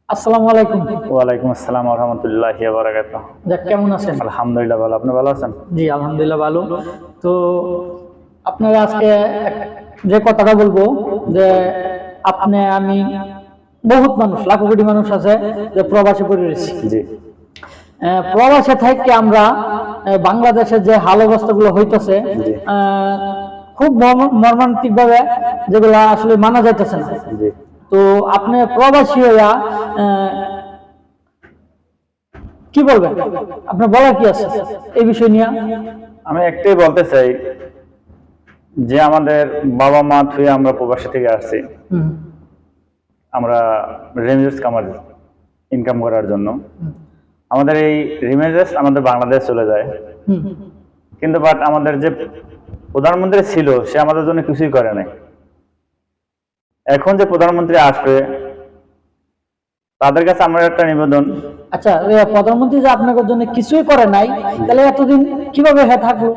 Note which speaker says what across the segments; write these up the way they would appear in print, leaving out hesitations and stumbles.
Speaker 1: আসসালামু আলাইকুম।
Speaker 2: ওয়ালাইকুম আসসালাম ওয়া রাহমাতুল্লাহি ওয়া বারাকাতুহু।
Speaker 1: যাক, কেমন আছেন?
Speaker 2: আলহামদুলিল্লাহ ভালো। আপনি ভালো আছেন?
Speaker 1: জি, আলহামদুলিল্লাহ ভালো। তো আপনারা আজকে যে কথাটা বলবো যে আপনি আমি বহুত মানুষ, লাখো কোটি মানুষ আছে যে প্রবাসে পড়ে রয়েছে।
Speaker 2: জি
Speaker 1: প্রবাসে থেকে আমরা বাংলাদেশের যে হাল অবস্থাগুলো হইতেছে
Speaker 2: জি
Speaker 1: খুব মর্মান্তিক ভাবে, যেগুলো আসলে মানা যাইতেছে না।
Speaker 2: জি
Speaker 1: তো আপনি প্রবাসী হইয়া কি বলবেন? আপনার বলার কি আছে এই বিষয় নিয়ে?
Speaker 2: আমি একটাই বলতে চাই যে আমাদের বাবা মা থুয়ে আমরা প্রবাসী থেকে আসছি। আমরা রেমিটেন্স কামার ইনকাম করার জন্য আমাদের এই রেমিটেন্স আমাদের বাংলাদেশ চলে যায়। কিন্তু বাট আমাদের যে প্রধানমন্ত্রী ছিল সে আমাদের জন্য কিছুই করে নাই। এখন যে প্রধানমন্ত্রী আসবে তাদের কাছে আমার একটা নিবেদন।
Speaker 1: আচ্ছা, প্রধানমন্ত্রী যে আপনাদের জন্য কিছুই করে নাই, তাহলে এতদিন কিভাবে থাকলো?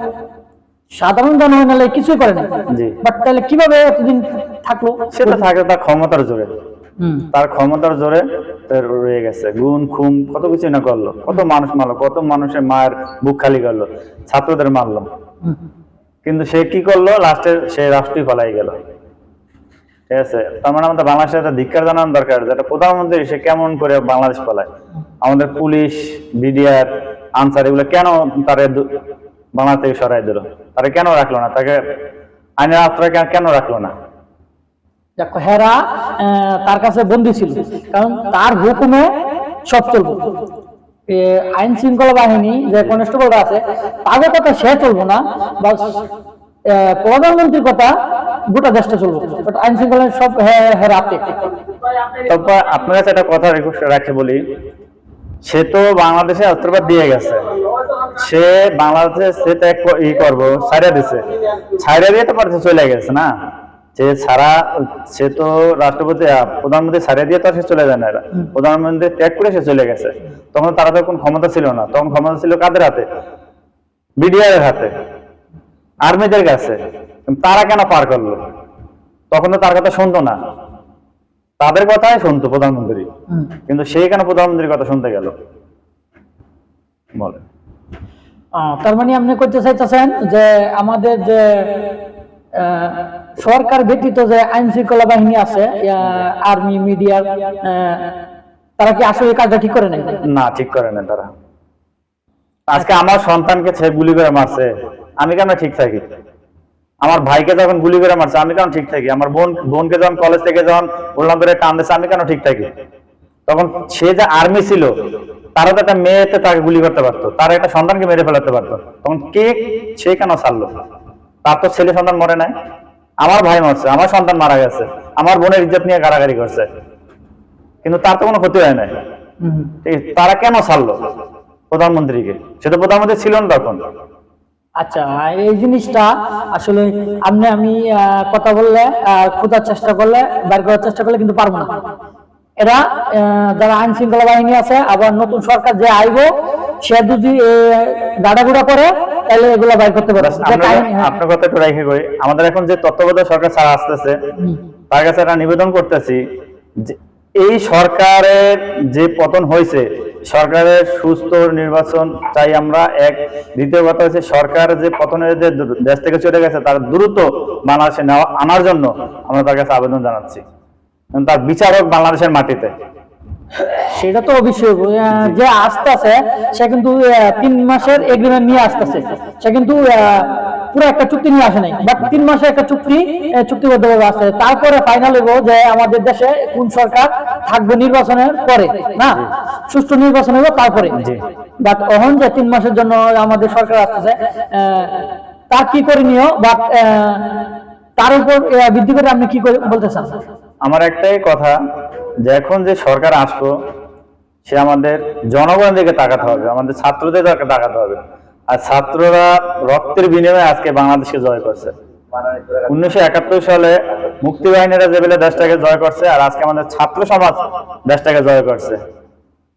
Speaker 1: সাধারণ জনগণ হলে কিছুই করে নাই,
Speaker 2: জি
Speaker 1: বাট তাহলে কিভাবে এতদিন থাকলো?
Speaker 2: সেটা থাকে তার ক্ষমতার জোরে। তার ক্ষমতার জোরে রয়ে গেছে। গুণ খুন কত কিছু না করলো, কত মানুষ মারলো, কত মানুষের মায়ের বুক খালি করলো, ছাত্রদের মারলো। কিন্তু সে কি করলো? লাস্টে সে রাষ্ট্রই পালাই গেল। ঠিক আছে, তার মানে আমাদের বাংলাদেশের একটা ধিক্কার জানানো দরকার, যেটা প্রধানমন্ত্রী সে কেমন করে বাংলাদেশ পালায়। আমাদের পুলিশ, বিডিআর, আনসার এগুলো কেন তারে বাংলা থেকে সরাই দিল? তারা কেন রাখলো না? তাকে আইনের আশ্রয় কেন রাখলো না?
Speaker 1: দেখো, হেরা তার কাছে বন্দী ছিল, কারণ তার হুকুমে সব চলবো। আইন শৃঙ্খলা বাহিনী যে কনস্টেবলরা আছে তাদের কথা সে চলবো না, বা প্রধানমন্ত্রীর কথা গোটা দেশটা চলবো, বাট আইন শৃঙ্খলা সব হেরাতে।
Speaker 2: তবে আপনার কাছে একটা কথা রিকোয়েস্ট রাখি বলি, সে তো বাংলাদেশে অস্ত্রপাত দিয়ে গেছে, সে বাংলাদেশে সে তো ই করবো ছাড়িয়ে দিছে, ছাড়িয়ে দিয়ে তো পারছে চলে গেছে না। যে ছাড়া সে তো রাষ্ট্রপতি প্রধানমন্ত্রী ছাড়িয়ে দিয়ে তো সে চলে যায় না, প্রধানমন্ত্রী ত্যাগ করে সে চলে গেছে। তখন তারা তো কোনো ক্ষমতা ছিল না, তখন ক্ষমতা ছিল কাদের হাতে? বিডিআর এর হাতে, আর্মিদের কাছে। তারা কেন পার করলো? তখন তো তার কথা শুনতো না, তাদের কথাই শুনতো প্রধানমন্ত্রী। কিন্তু সেই কেন প্রধানমন্ত্রীর কথা শুনতে গেল বলে?
Speaker 1: তার মানে আপনি করতে চাইতেছেন যে আমাদের যে সরকার ব্যতীত যে আইন শৃঙ্খলা বাহিনী আছে, আর্মি, মিডিয়া, তারা কি আসলে কাজটা ঠিক করে নাই?
Speaker 2: না, ঠিক করে না তারা। আজকে আমার সন্তানকে সে গুলি করে মারছে, আমি কেন ঠিক থাকি? আমার ভাইকে যখন গুলি করে মারছে আমি কেন ঠিক থাকি? আমার বোনকে যখন কলেজ থেকে যখন উল্লাম করে টান দিচ্ছে আমি কেন ঠিক থাকি? তখন সে যে আর্মি ছিল, তারা তো একটা মেয়েতে তাকে গুলি করতে পারতো, তার একটা সন্তানকে মেরে ফেলাতে পারতো। তখন কে সে কেন ছাড়লো? তার তো ছেলে সন্তান মরে নাই। আমার ভাই মরছে, আমার সন্তান মারা গেছে, আমার বোনের ইজ্জত নিয়ে গাড়াগাড়ি করছে, কিন্তু তার তো কোনো ক্ষতি হয় নাই। তারা কেন ছাড়লো প্রধানমন্ত্রীকে? সে তো প্রধানমন্ত্রী ছিল না তখন।
Speaker 1: আচ্ছা, এই জিনিসটা আসলে আমি কথা বললে, খোঁজার চেষ্টা করলে, বের করার চেষ্টা করলে কিন্তু পারবো না। এরা যারা আইন শৃঙ্খলা বাহিনী আছে, আবার নতুন সরকার যে আইব, সে যদি গাড়াগুড়া করে তাহলে এগুলো বাইর করতে পারে।
Speaker 2: আপনার কথা একটু রেখে করি, আমাদের এখন যে তত্ত্বাবধায়ক সরকার ছাড়া আসতেছে, তার কাছে একটা নিবেদন করতেছি যে এই সরকারের যে পতন হয়েছে, সরকারের সুস্থ নির্বাচন চাই আমরা। এক, দ্বিতীয় কথা হচ্ছে সরকার যে পতনের যে দেশ থেকে চলে গেছে তার দ্রুত বাংলাদেশে আনার জন্য আমরা তার কাছে আবেদন জানাচ্ছি। তার বিচারক বাংলাদেশের মাটিতে।
Speaker 1: সেটা তো অবশ্যই, যে আসতেছে সে কিন্তু 3 মাসের এগ্রিমেন্ট নিয়ে আসতেছে, সে কিন্তু পুরো একটা চুক্তি নিয়ে আসে নাই, বাট 3 মাসের একটা চুক্তিবদ্ধভাবে আসছে। তারপরে ফাইনাল হইব যে আমাদের দেশে কোন সরকার থাকবে নির্বাচনের পরে, না সুষ্ঠু নির্বাচন হইব তারপরে। বাট এখন যে 3 মাসের জন্য আমাদের সরকার আসতেছে, তার কি করণীয় বা তার উপর বৃদ্ধি করে আপনি কি বলতে চান?
Speaker 2: আমার একটাই কথা, যে এখন যে সরকার আসলো সে আমাদের জনগণের দিকে তাকাতে হবে, আমাদের ছাত্রদের দিকে তাকাতে হবে। আর ছাত্ররা রক্তের বিনিময়ে আজকে বাংলাদেশকে জয় করছে। 1971 সালে মুক্তিবাহিনীরা যে বেলে দেশটাকে জয় করছে, আর আজকে আমাদের ছাত্র সমাজ দেশটাকে জয় করছে।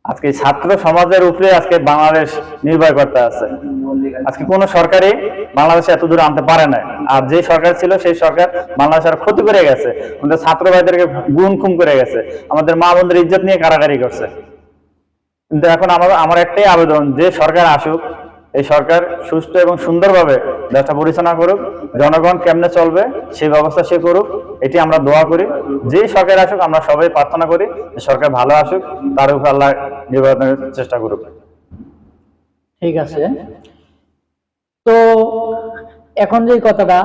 Speaker 2: আজকে ছাত্র সমাজের উপরে আজকে বাংলাদেশ নির্ভর করতে আছে। আজকে কোন সরকারই বাংলাদেশে এত দূরে আনতে পারে না। আর যে সরকার ছিল সেই সরকার বাংলাদেশের ক্ষতি করে গেছে, আমাদের ছাত্র ভাইদেরকে গুম খুম করে গেছে, আমাদের মা বোনদের ইজ্জত নিয়ে কারাগারি করছে। কিন্তু এখন আমার একটাই আবেদন, যে সরকার আসুক, এই সরকার সুষ্ঠু এবং সুন্দরভাবে দেশটা পরিচালনা করুক, জনগণ কেমনে চলবে সেই ব্যবস্থা সে করুক, এটি আমরা দোয়া করি। যে সরকার আসুক আমরা সবাই প্রার্থনা করি যে সরকার ভালো আসুক, তার উপর আল্লাহ নির্বাচনের চেষ্টা করুক।
Speaker 1: ঠিক আছে। তো এখন যে কথাটা,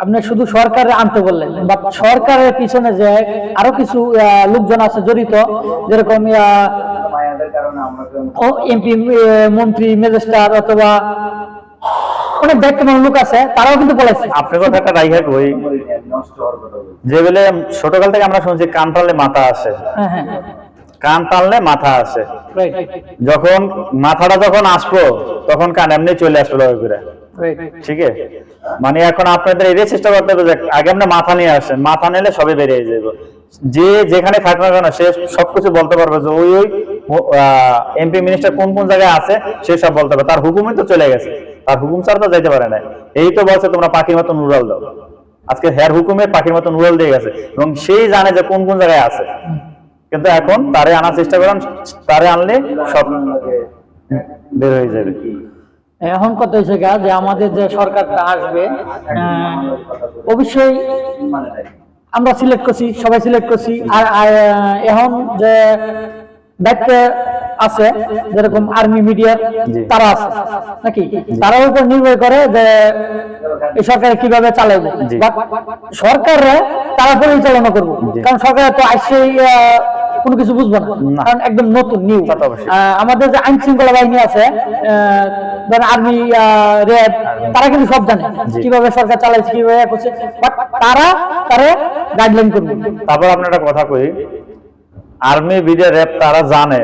Speaker 1: আপনি শুধু সরকার আনতে বললেন, বা সরকারের পিছনে যে আরো কিছু লোকজন আছে জড়িত, যেরকম এমপি, মন্ত্রী, ম্যাজিস্ট্রেট অথবা অনেক দায়িত্বমান লোক আছে, তারাও কিন্তু বলেছে।
Speaker 2: আপনার কথা একটা রাইখা কই, যে বলে ছোটকাল থেকে আমরা শুনছি কান টানলে মাথা আসে।
Speaker 1: হ্যাঁ হ্যাঁ,
Speaker 2: কান টানলে মাথা আসে।
Speaker 1: রাইট
Speaker 2: যখন মাথাটা যখন আসবো তখন কান এমনি চলে আসলো করে।
Speaker 1: রাইট।
Speaker 2: ঠিক আছে, মানে এখন আপনাদের এই চেষ্টা করতে হবে যে আগে আমরা মাথা নিয়ে আসেন, মাথা নিলে সবে বেরিয়ে যাবে। যে যেখানে থাকবে না কেন সে সবকিছু বলতে পারবে, যে ওই এমপি মিনিস্টার কোন কোন জায়গায় আছে সে সব বলতে পারবে। তার হুকুমই তো চলে গেছে, তার হুকুম ছাড়া তো যাইতে পারে না। এই তো বলছে তোমরা পাখির মতো নুরাল দাও, আজকে হেয়ার হুকুমে পাখির মতো নুরাল দিয়ে গেছে এবং সেই জানে যে কোন কোন জায়গায় আছে। কিন্তু এখন তারে আনার চেষ্টা করেন, তারে আনলে সব বের হয়ে যাবে।
Speaker 1: এখন কথা হয়েছে যে আমাদের যে সরকারটা আসবে, অবশ্যই আমরা সিলেক্ট করছি, সবাই সিলেক্ট করছি। আর এখন যে দায়িত্বে আছে যেরকম আর্মি, মিডিয়া, তারা আছে নাকি, তারার উপর নির্ভর করে যে এই সরকার কিভাবে চালাইবে। সরকাররা তারা পরিচালনা করবো, কারণ সরকার তো আসছেই কোনো কিছু বুঝবো না, কারণ একদম নতুন নিউ। আমাদের যে আইন শৃঙ্খলা বাহিনী আছে, আর্মি, র্যাব, তারা কিন্তু সব জানে কিভাবে সরকার চালাইছে, কিভাবে করছে, বাট তারা গাইডলাইন করবে।
Speaker 2: তারপর আপনার একটা কথা কই, আর্মি, বিডিআর, র্যাব তারা জানে,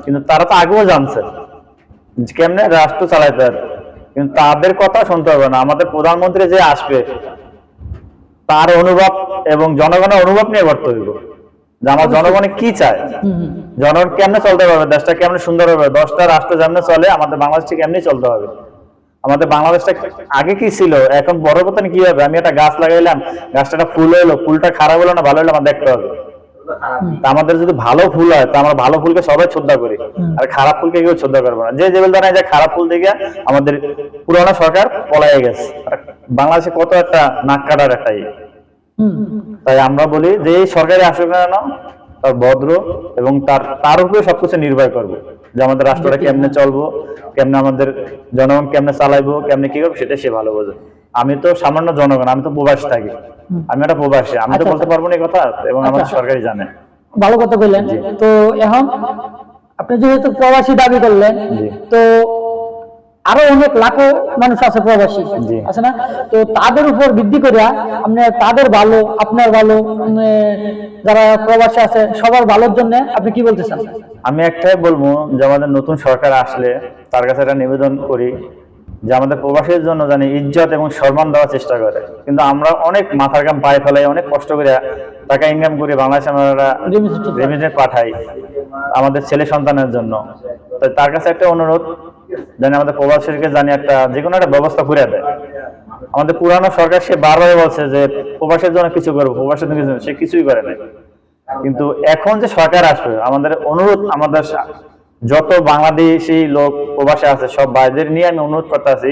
Speaker 2: কিন্তু তারা তো আগেও জানছে কেমনে রাষ্ট্র চালাইতে পারে, কিন্তু তাদের কথা শুনতে হবে না। আমাদের প্রধানমন্ত্রী যে আসবে তার অনুভব এবং জনগণের অনুভব নিয়ে করতে হইব, যে আমার জনগণে কি চায়, জনগণ কেমনে চলতে পারবে, দেশটা কেমনে সুন্দর হবে, 10টা রাষ্ট্র যেমনে চলে আমাদের বাংলাদেশটা কেমনি চলতে হবে। আমাদের বাংলাদেশটা আগে কি ছিল, এখন পরবর্তীতে কি হবে। আমি একটা গাছ লাগাইলাম, গাছটা ফুল হলো, ফুলটা খারাপ হলো না ভালো হলো আমার দেখতে হবে। আমাদের যদি ভালো ফুল হয় তো আমরা ভালো ফুলকে সবাই শ্রদ্ধা করি, আর খারাপ ফুলকে কেউ শ্রদ্ধা করবো না। যে জানে যে খারাপ ফুল দেখে আমাদের পুরানো সরকার পলাইয়া গেছে। বাংলাদেশে কত একটা নাক কাটার একটা তাই আমরা বলি যে এই সরকারি আসুক না কেন তার ভদ্র এবং তার উপরে সবকিছু নির্ভর করবো, যে আমাদের রাষ্ট্রটা কেমনে চলবো, কেমনে আমাদের জনগণ কেমনে চালাইবো, কেমনে কি করবো সেটা সে ভালো বোঝে। আমি তো সামান্য জনগণ, আমি তো প্রবাসী থাকি, আমি একটা প্রবাসী, আমি তো বলতে পারবো না এই কথা, এবং আমাদের সরকারই জানে।
Speaker 1: ভালো কথা বললেন। তো এখন আপনি যেহেতু প্রবাসী দাবি করলেন, তো আরো অনেক লাখো মানুষ আছে প্রবাসী, আছে না? তো তাদের উপর ভিত্তি করে আপনি তাদের ভালো, আপনার ভালো, যারা প্রবাসী আছে সবার ভালোর জন্য আপনি কি বলতে চান?
Speaker 2: আমি একটাই বলবো, যে আমাদের নতুন সরকার আসলে তার কাছে একটা নিবেদন করি যে আমাদের প্রবাসীর জন্য জানি ইজ্জত এবং সম্মান দেওয়ার চেষ্টা করে। কিন্তু আমরা অনেক মাথার ঘাম পায়ে ফেলাই, অনেক কষ্ট করে টাকা ইনকাম করে বাংলাদেশে আমরা রেমিটেন্স পাঠাই আমাদের ছেলে সন্তানের জন্য। তাই তার কাছে একটা অনুরোধ, জানি আমাদের প্রবাসীকে জানি একটা যে কোনো একটা ব্যবস্থা করে দেয়। আমাদের পুরানো সরকার সে বারবার বলছে যে প্রবাসীর জন্য কিছু করবো, প্রবাসীর জন্য কিছু, সে কিছুই করে নাই। কিন্তু এখন যে সরকার আসবে, আমাদের অনুরোধ, আমাদের যত বাংলাদেশি লোক প্রবাসী আছে সব ভাইদের নিয়ে আমি অনুরোধ করতে আছি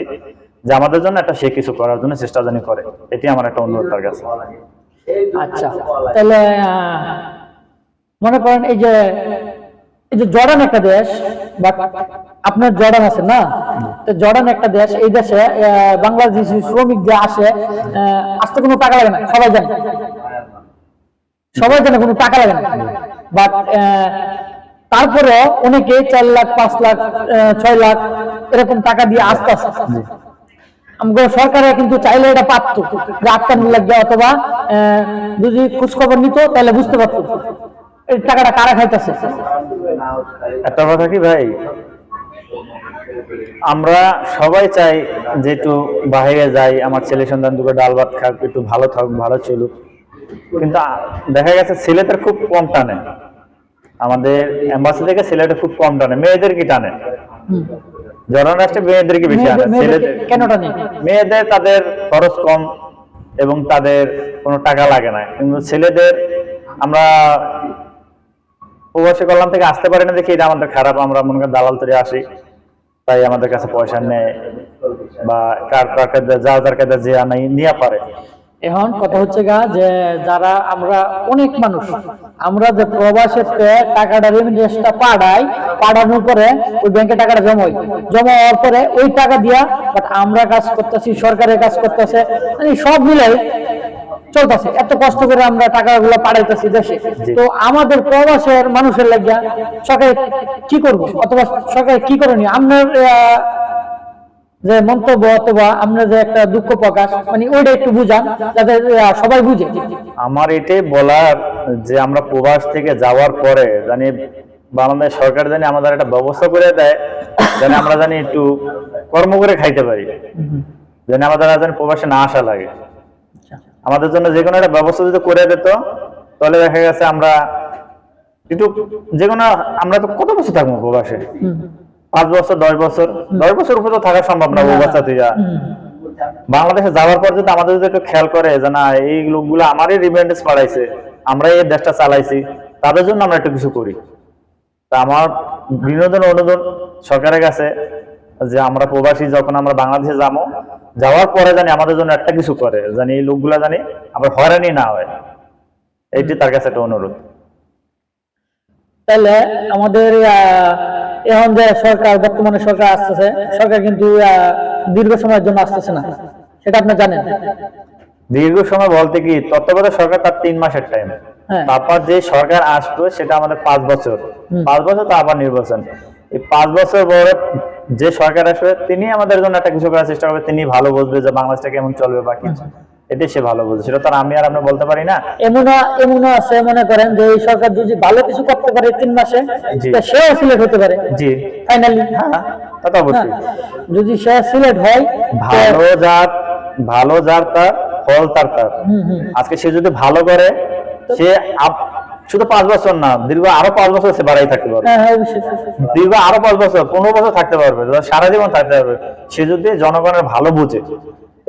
Speaker 2: যে আমাদের জন্য একটা সে কিছু করার জন্য চেষ্টা জানি করে। এটি আমার একটা অনুরোধ তার কাছে।
Speaker 1: আচ্ছা, তাহলে মনে করেন এই যে জর্ডান একটা দেশ, বা আপনার জর্ডান আছে না, তো জর্ডান একটা দেশ, এই দেশে বাংলাদেশি শ্রমিক যে আসে, আসতে কোনো টাকা লাগে না, সবাই জানে কোনো টাকা লাগে না। বাট তারপরে অনেকে 4 লাখ, 5 লাখ, 6 লাখ এরকম টাকা দিয়ে আসতে আসে। আমাদের সরকারে কিন্তু চাইলে এটা পারতো যে আটকানো লাগবে, অথবা যদি খোঁজখবর নিত তাহলে বুঝতে পারতো এই টাকাটা কারা খাইতেছে।
Speaker 2: একটা কথা কি ভাই, আমরা সবাই চাই যে একটু বাইরে যাই, আমার ছেলে সন্তান দুটো ডাল ভাত খাক, একটু ভালো থাকুক, ভালো চলুক। কিন্তু দেখা গেছে ছেলেদের খুব কম টানে, আমাদের এম্বাসি থেকে সিলেটে খুব কম টানে, মেয়েদের কি টানে,
Speaker 1: হুম।
Speaker 2: জনগণ রাষ্ট্রে মেয়েদেরকে বেশি আনে।
Speaker 1: মেয়েদের
Speaker 2: ছেলেদের
Speaker 1: কেন টানে?
Speaker 2: মেয়েদের তাদের খরচ কম এবং তাদের কোনো টাকা লাগে না, কিন্তু ছেলেদের আমরা প্রবাসী কল্যাণ থেকে আসতে পারি না দেখি এটা আমাদের খারাপ। আমরা মনে করি দালাল তৈরি আসি, তাই আমাদের কাছে পয়সা নেয় বা কার কার কাছে যার কাছে যে আনাই নিয়ে পারে।
Speaker 1: এখন কথা হচ্ছে গা যে যারা আমরা অনেক মানুষ আমরা যে প্রবাসীতে টাকাটা রেমিটেন্সটা পাঠানোর পরে ওই ব্যাংকে টাকাটা জমা হওয়ার পরে ওই টাকা দিয়া বাট আমরা কাজ করতেছি, সরকারের কাজ করতেছে, মানে সব মিলে চলতেছে। এত কষ্ট করে আমরা টাকাগুলো পাঠাইতেছি দেশে, তো আমাদের প্রবাসের মানুষের লাগিয়া সরকার কি করব অথবা সরকার কি করেনি আপনার যে মন্তব্য অথবা আপনার যে একটা দুঃখ প্রকাশ, মানে ওইটা একটু বুঝান যাতে সবাই বুঝে।
Speaker 2: আমার এটাই বলার যে আমরা প্রবাস থেকে যাওয়ার পরে জানি বাংলাদেশ সরকার জানি আমাদের একটা ব্যবস্থা করে দেয়, জানি আমরা জানি একটু কর্ম করে খাইতে পারি, জানি আমাদের জানি প্রবাসে না আসা লাগে। আমাদের জন্য যে কোনো একটা ব্যবস্থা যদি করে দিত তাহলে দেখা গেছে আমরা একটু যে কোনো, আমরা তো কত বছর থাকবো প্রবাসে, 5 বছর 10 বছর, 10 বছর উপরে তো থাকা সম্ভব না অবস্থা থেকে। বাংলাদেশে যাওয়ার পর যদি আমাদের যদি একটু খেয়াল করে যে না এই লোকগুলো আমারই রিমিটেন্স পাঠাইছে, আমরা এই দেশটা চালাইছি, তাদের জন্য আমরা একটু কিছু করি। তা আমার বিনোদন অনুদান সরকারের কাছে যে আমরা প্রবাসী যখন আমরা বাংলাদেশে যাওয়ার পরে জানি আমাদের জন্য একটা কিছু করে, জানি এই লোকগুলা জানি আবার হয়রানি না হয়, এইটি তার কাছে একটা অনুরোধ।
Speaker 1: তাহলে আমাদের এখন যে সরকার বর্তমানে সরকার আসতেছে, সরকার কিন্তু দীর্ঘ সময়ের জন্য আসতেছে না, সেটা আপনি জানেন।
Speaker 2: দীর্ঘ সময় বলতে কি তত্ত্বাবধায়ক সরকার তার 3 মাসের টাইম, তারপর যে সরকার আসবে সেটা আমাদের 5 বছর, 5 বছর তো আবার নির্বাচন। এই 5 বছর পরে যে সরকার আসবে তিনি আমাদের জন্য একটা কিছু করার চেষ্টা করবে, তিনি ভালো বুঝবে যে বাংলাদেশটা কেমন চলবে বা কি, এটাই সে ভালো বুঝবে, সেটা তো আর আমি আর আপনি বলতে পারি না।
Speaker 1: এমনও আছে মনে করেন যে এই সরকার যদি ভালো কিছু করতে পারে 3 মাসে, সেও সিলেক্ট হতে পারে।
Speaker 2: জি
Speaker 1: ফাইনালি
Speaker 2: হ্যাঁ, তা তো অবশ্যই।
Speaker 1: যদি সে সিলেক্ট হয়,
Speaker 2: ভালো যার তার ফল তার। আজকে সে যদি ভালো করে সে শুধু 5 বছর না, দীর্ঘ আরো 5 বছর সে বাড়াই থাকতে পারবে, দীর্ঘ আরো 5 বছর 15 বছর থাকতে পারবে, সারা জীবন থাকতে পারবে। সে যদি জনগণের ভালো বুঝে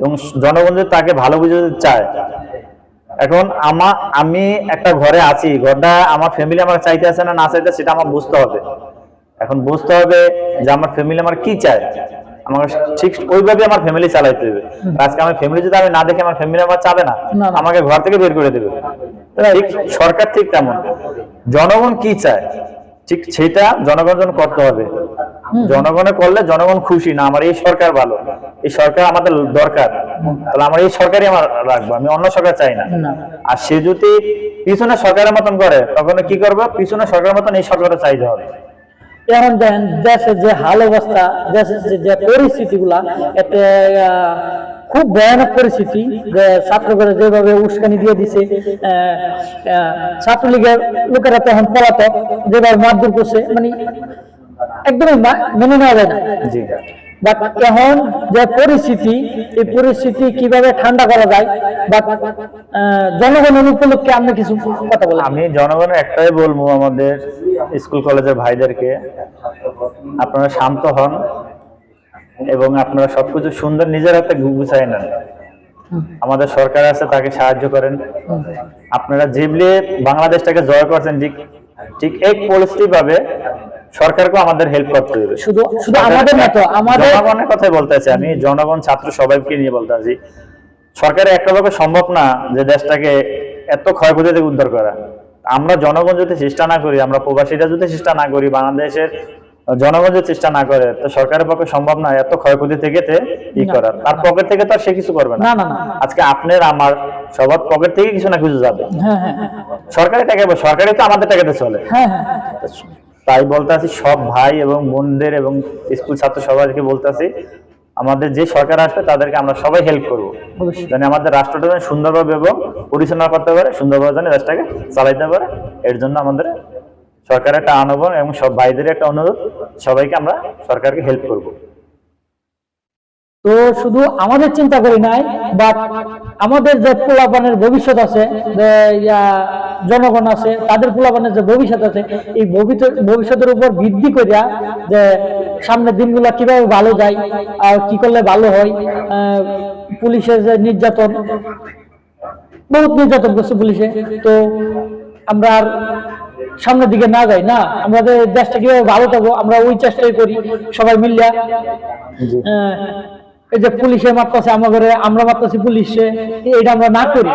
Speaker 2: এবং জনগণ যদি তাকে ভালো বুঝে চায়। এখন আমি একটা ঘরে আছি, ঘরটা আমার ফ্যামিলি আমার চাইতে আছে না চাইতে সেটা আমার বুঝতে হবে। এখন বুঝতে হবে যে আমার ফ্যামিলি আমার কি চায়, আমাকে ঠিক ওইভাবে আমার ফ্যামিলি চালাইতে হবে। আজকে আমার ফ্যামিলি যদি আমি না দেখে আমার ফ্যামিলি আমার চাবে না, আমাকে ঘর থেকে বের করে দেবে। ঠিক সরকার ঠিক তেমন জনগণ কি চায় ঠিক সেটা জনগণ করতে হবে। জনগণে করলে জনগণ খুশি না আমার এই সরকার ভালো, এই সরকার আমাদের দরকার, তাহলে আমার এই সরকারই আমার রাখবো, আমি অন্য সরকার চাই না। আর সে যদি পিছনে সরকারের মতন করে তখন কি করবো, পিছনে সরকারের মতন এই সরকারও চাইতে হবে।
Speaker 1: এখন দেখেন দেশের যে হাল অবস্থা, দেশের যে পরিস্থিতি গুলা, এতে খুব ভয়ানক পরিস্থিতি। ছাত্রদের যেভাবে উস্কানি দিয়ে দিছে, ছাত্রলীগের লোকেরা তখন পলাতক, যেভাবে মারধর করছে, মানে একদমই মেনে নেওয়া যায় না। বাট এখন যে পরিস্থিতি, এই পরিস্থিতি কিভাবে ঠান্ডা করা যায়, বাট জনগণের উপলক্ষে আপনি কিছু কথা বলেন।
Speaker 2: আমি জনগণের একটাই বলবো, আমাদের স্কুল কলেজের ভাইদেরকে, আপনারা শান্ত হন এবং আপনারা সবকিছু সুন্দর নিজের হাতে গুছাই নেন। আমাদের সরকার আছে, তাকে সাহায্য করেন। আপনারা যেভাবে বাংলাদেশটাকে জয় করছেন ঠিক এক পরিস্থিতি ভাবে সরকারকে আমাদের হেল্প করতে হবে।
Speaker 1: শুধু আমাদের না, তো আমাদের
Speaker 2: জনগণের কথাই বলতেছি আমি, জনগণ ছাত্র সবাইকে নিয়ে বলতেছি। সরকারের একটা পক্ষে সম্ভব না যে দেশটাকে এত ক্ষয়ক্ষতি থেকে উদ্ধার করা। আমরা জনগণ যদি চেষ্টা না করি, আমরা প্রবাসীরা যদি চেষ্টা না করি, বাংলাদেশের জনগণ যদি চেষ্টা না করে, তো সরকারের পক্ষে সম্ভব না এত ক্ষয়ক্ষতি থেকে ই করার। তার পকেট থেকে তো আর সে কিছু করবে না। আজকে আপনার আমার সবার পকেট থেকে কিছু না কিছু যাবে। সরকারের টাকা, সরকারই তো আমাদের টাকাতে চলে। তাই বলতে আছি সব ভাই এবং বোনদের এবং স্কুল ছাত্র সবাইকে বলতে আছি, আমাদের যে সরকার আসবে তাদেরকে আমরা সবাই হেল্প করবো, যেন আমাদের রাষ্ট্রটা সুন্দরভাবে এবং পরিচালনা করতে পারে, সুন্দরভাবে যেন দেশটাকে চালাইতে পারে। এর জন্য আমাদের সরকারের একটা আহ্বান এবং সব ভাইদের একটা অনুরোধ, সবাইকে আমরা সরকারকে হেল্প করব।
Speaker 1: তো শুধু আমাদের চিন্তা করি নাই, বাট আমাদের যে পোলাপানের ভবিষ্যৎ আছে, যে জনগণ আছে, তাদের পোলাপানের যে ভবিষ্যৎ আছে, এই ভবিষ্যতের উপর ভিত্তি করিয়া যে সামনের দিনগুলো কিভাবে ভালো যায় আর কি করলে ভালো হয়। পুলিশের যে নির্যাতন, বহুত নির্যাতন করছে পুলিশে, তো আমরা আর সামনের দিকে না যাই না, আমাদের দেশটা কিভাবে ভালো থাকবো আমরা ওই চেষ্টাই করি সবাই মিলিয়া।
Speaker 2: জি।
Speaker 1: এই যে পুলিশে মারতেছে আমাদের, আমরা মারতেছি পুলিশে, এটা আমরা না করি।